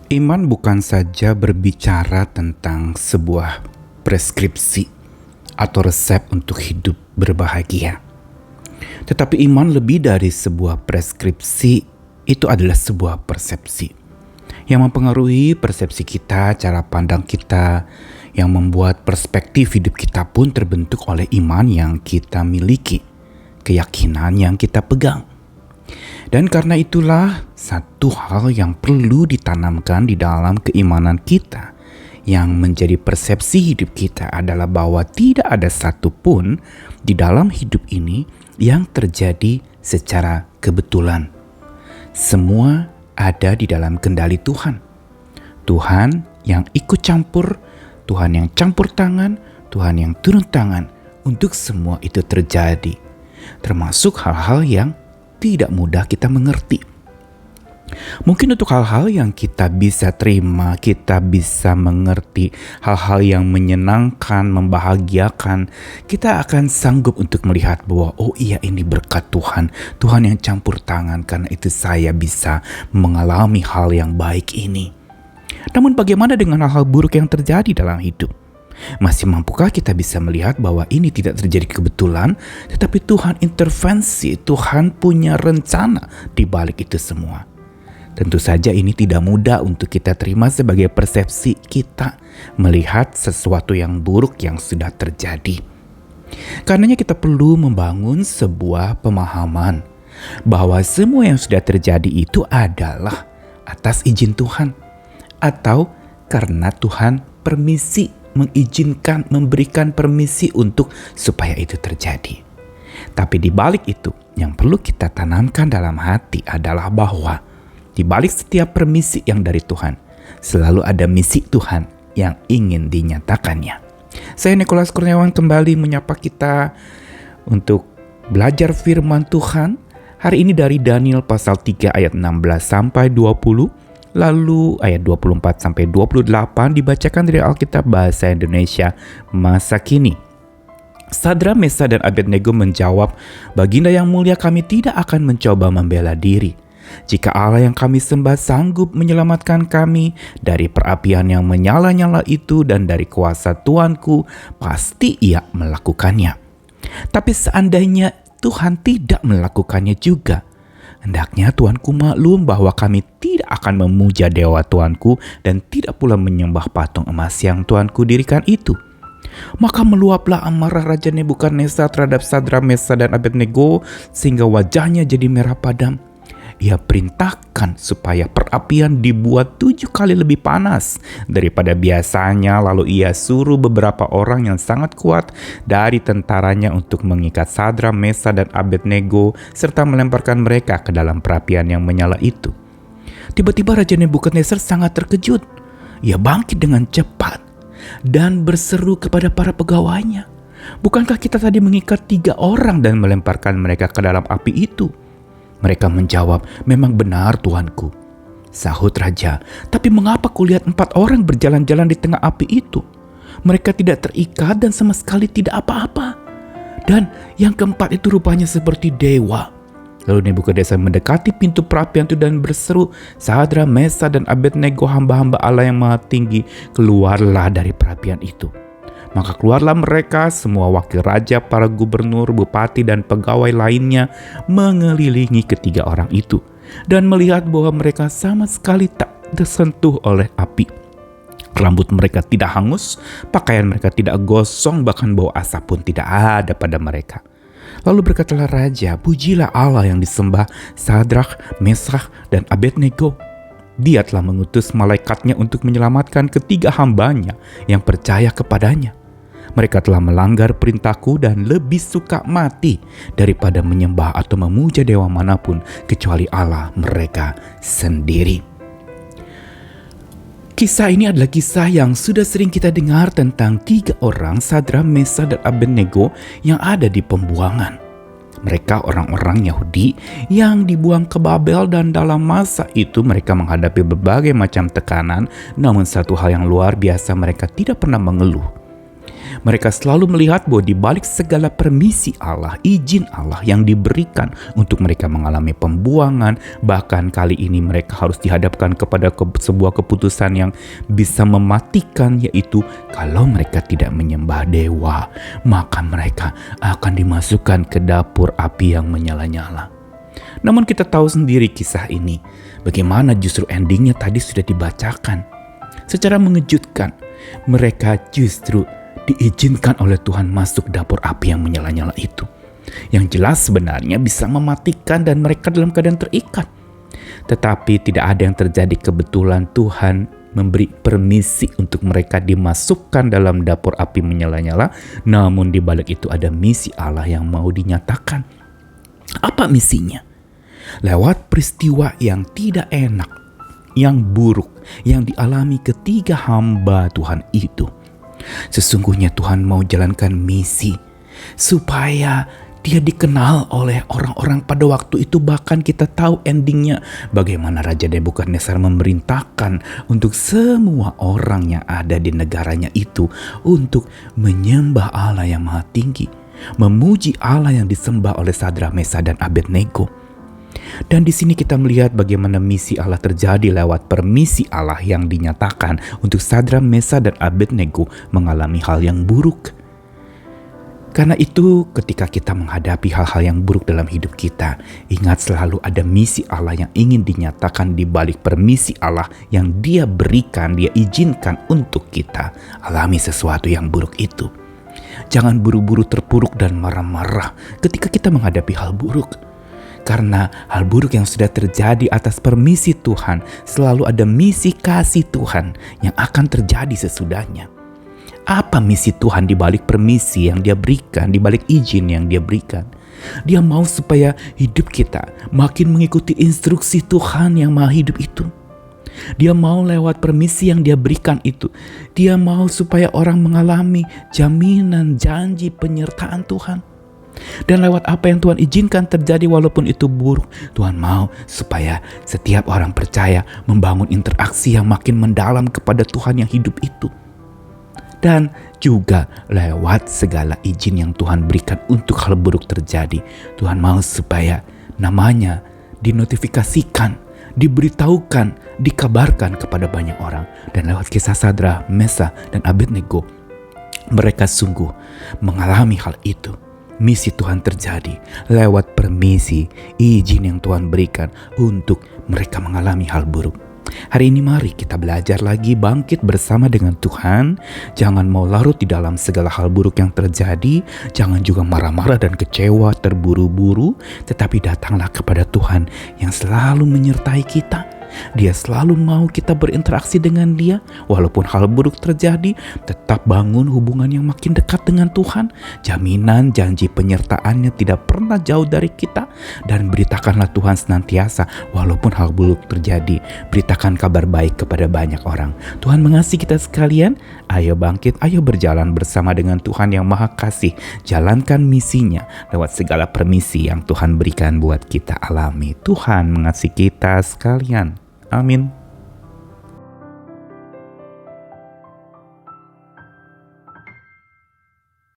Iman bukan saja berbicara tentang sebuah preskripsi atau resep untuk hidup berbahagia. Tetapi iman lebih dari sebuah preskripsi, itu adalah sebuah persepsi yang mempengaruhi persepsi kita, cara pandang kita, yang membuat perspektif hidup kita pun terbentuk oleh iman yang kita miliki, keyakinan yang kita pegang. Dan karena itulah satu hal yang perlu ditanamkan di dalam keimanan kita yang menjadi persepsi hidup kita adalah bahwa tidak ada satupun di dalam hidup ini yang terjadi secara kebetulan. Semua ada di dalam kendali Tuhan. Tuhan yang ikut campur, Tuhan yang campur tangan, Tuhan yang turun tangan untuk semua itu terjadi. Termasuk hal-hal yang tidak mudah kita mengerti. Mungkin untuk hal-hal yang kita bisa terima, kita bisa mengerti, hal-hal yang menyenangkan, membahagiakan, kita akan sanggup untuk melihat bahwa oh iya, ini berkat Tuhan, Tuhan yang campur tangan, karena itu saya bisa mengalami hal yang baik ini. Namun bagaimana dengan hal-hal buruk yang terjadi dalam hidup? Masih mampukah kita bisa melihat bahwa ini tidak terjadi kebetulan, tetapi Tuhan intervensi, Tuhan punya rencana di balik itu semua? Tentu saja ini tidak mudah untuk kita terima sebagai persepsi kita melihat sesuatu yang buruk yang sudah terjadi. Karenanya kita perlu membangun sebuah pemahaman bahwa semua yang sudah terjadi itu adalah atas izin Tuhan, atau karena Tuhan mengizinkan, memberikan permisi untuk supaya itu terjadi. Tapi di balik itu, yang perlu kita tanamkan dalam hati adalah bahwa di balik setiap permisi yang dari Tuhan, selalu ada misi Tuhan yang ingin dinyatakannya. Saya Nikolas Kurniawan kembali menyapa kita untuk belajar firman Tuhan hari ini dari Daniel pasal 3 ayat 16 sampai 20. Lalu ayat 24 sampai 28 dibacakan dari Alkitab Bahasa Indonesia masa kini. Sadrak, Mesak, dan Abednego menjawab, "Baginda yang mulia, kami tidak akan mencoba membela diri. Jika Allah yang kami sembah sanggup menyelamatkan kami dari perapian yang menyala-nyala itu dan dari kuasa Tuanku, pasti ia melakukannya. Tapi seandainya Tuhan tidak melakukannya juga, hendaknya Tuanku maklum bahwa kami tidak akan memuja dewa Tuanku dan tidak pula menyembah patung emas yang Tuanku dirikan itu." Maka meluaplah amarah Raja Nebukadnezar terhadap Sadrak, Mesak, dan Abednego sehingga wajahnya jadi merah padam. Ia perintahkan supaya perapian dibuat 7 kali lebih panas daripada biasanya. Lalu ia suruh beberapa orang yang sangat kuat dari tentaranya untuk mengikat Sadrak, Mesak, dan Abednego serta melemparkan mereka ke dalam perapian yang menyala itu. Tiba-tiba Raja Nebukadnezar sangat terkejut. Ia bangkit dengan cepat dan berseru kepada para pegawainya, "Bukankah kita tadi mengikat 3 orang dan melemparkan mereka ke dalam api itu?" Mereka menjawab, "Memang benar, Tuanku." Sahut raja, "Tapi mengapa kulihat 4 orang berjalan-jalan di tengah api itu? Mereka tidak terikat dan sama sekali tidak apa-apa. Dan yang keempat itu rupanya seperti dewa." Lalu Nebukadnezar mendekati pintu perapian itu dan berseru, "Sadrak, Mesak, dan Abednego, hamba-hamba Allah yang Maha Tinggi, keluarlah dari perapian itu." Maka keluarlah mereka, semua wakil raja, para gubernur, bupati, dan pegawai lainnya mengelilingi ketiga orang itu dan melihat bahwa mereka sama sekali tak tersentuh oleh api. Rambut mereka tidak hangus, pakaian mereka tidak gosong, bahkan bau asap pun tidak ada pada mereka. Lalu berkatalah raja, "Pujilah Allah yang disembah Sadrak, Mesak, dan Abednego. Dia telah mengutus malaikatnya untuk menyelamatkan ketiga hambanya yang percaya kepadanya. Mereka telah melanggar perintahku dan lebih suka mati daripada menyembah atau memuja dewa manapun kecuali Allah mereka sendiri." Kisah ini adalah kisah yang sudah sering kita dengar tentang 3 orang, Sadrak, Mesak, dan Abednego, yang ada di pembuangan. Mereka orang-orang Yahudi yang dibuang ke Babel, dan dalam masa itu mereka menghadapi berbagai macam tekanan. Namun satu hal yang luar biasa, mereka tidak pernah mengeluh. Mereka selalu melihat bahwa di balik segala permisi Allah, izin Allah yang diberikan untuk mereka mengalami pembuangan, bahkan kali ini mereka harus dihadapkan kepada sebuah keputusan yang bisa mematikan, yaitu kalau mereka tidak menyembah dewa, maka mereka akan dimasukkan ke dapur api yang menyala-nyala. Namun kita tahu sendiri kisah ini, bagaimana justru endingnya tadi sudah dibacakan. Secara mengejutkan, mereka justru diizinkan oleh Tuhan masuk dapur api yang menyala-nyala itu. Yang jelas sebenarnya bisa mematikan dan mereka dalam keadaan terikat. Tetapi tidak ada yang terjadi kebetulan. Tuhan memberi permisi untuk mereka dimasukkan dalam dapur api menyala-nyala. Namun di balik itu ada misi Allah yang mau dinyatakan. Apa misinya? Lewat peristiwa yang tidak enak, yang buruk, yang dialami ketiga hamba Tuhan itu. Sesungguhnya Tuhan mau jalankan misi supaya dia dikenal oleh orang-orang pada waktu itu. Bahkan kita tahu endingnya bagaimana Raja Nebukadnezar memerintahkan untuk semua orang yang ada di negaranya itu untuk menyembah Allah yang Maha Tinggi, memuji Allah yang disembah oleh Sadrak, Mesak, dan Abednego. Dan di sini kita melihat bagaimana misi Allah terjadi lewat permisi Allah yang dinyatakan untuk Sadrak, Mesak, dan Abednego mengalami hal yang buruk. Karena itu ketika kita menghadapi hal-hal yang buruk dalam hidup kita, ingat selalu ada misi Allah yang ingin dinyatakan di balik permisi Allah yang Dia berikan, Dia izinkan untuk kita alami sesuatu yang buruk itu. Jangan buru-buru terpuruk dan marah-marah ketika kita menghadapi hal buruk. Karena hal buruk yang sudah terjadi atas permisi Tuhan, selalu ada misi kasih Tuhan yang akan terjadi sesudahnya. Apa misi Tuhan di balik permisi yang Dia berikan, di balik izin yang Dia berikan? Dia mau supaya hidup kita makin mengikuti instruksi Tuhan yang Maha Hidup itu. Dia mau lewat permisi yang Dia berikan itu, Dia mau supaya orang mengalami jaminan janji penyertaan Tuhan. Dan lewat apa yang Tuhan izinkan terjadi walaupun itu buruk, Tuhan mau supaya setiap orang percaya membangun interaksi yang makin mendalam kepada Tuhan yang hidup itu. Dan juga lewat segala izin yang Tuhan berikan untuk hal buruk terjadi, Tuhan mau supaya namanya dinotifikasikan, diberitahukan, dikabarkan kepada banyak orang. Dan lewat kisah Sadrak, Mesak, dan Abednego, mereka sungguh mengalami hal itu. Misi Tuhan terjadi lewat permisi, izin yang Tuhan berikan untuk mereka mengalami hal buruk. Hari ini mari kita belajar lagi bangkit bersama dengan Tuhan. Jangan mau larut di dalam segala hal buruk yang terjadi. Jangan juga marah-marah dan kecewa terburu-buru. Tetapi datanglah kepada Tuhan yang selalu menyertai kita. Dia selalu mau kita berinteraksi dengan Dia. Walaupun hal buruk terjadi, tetap bangun hubungan yang makin dekat dengan Tuhan. Jaminan janji penyertaannya tidak pernah jauh dari kita. Dan beritakanlah Tuhan senantiasa walaupun hal buruk terjadi. Beritakan kabar baik kepada banyak orang. Tuhan mengasihi kita sekalian. Ayo bangkit, ayo berjalan bersama dengan Tuhan yang Maha Kasih. Jalankan misinya lewat segala permisi yang Tuhan berikan buat kita alami. Tuhan mengasihi kita sekalian. Amin.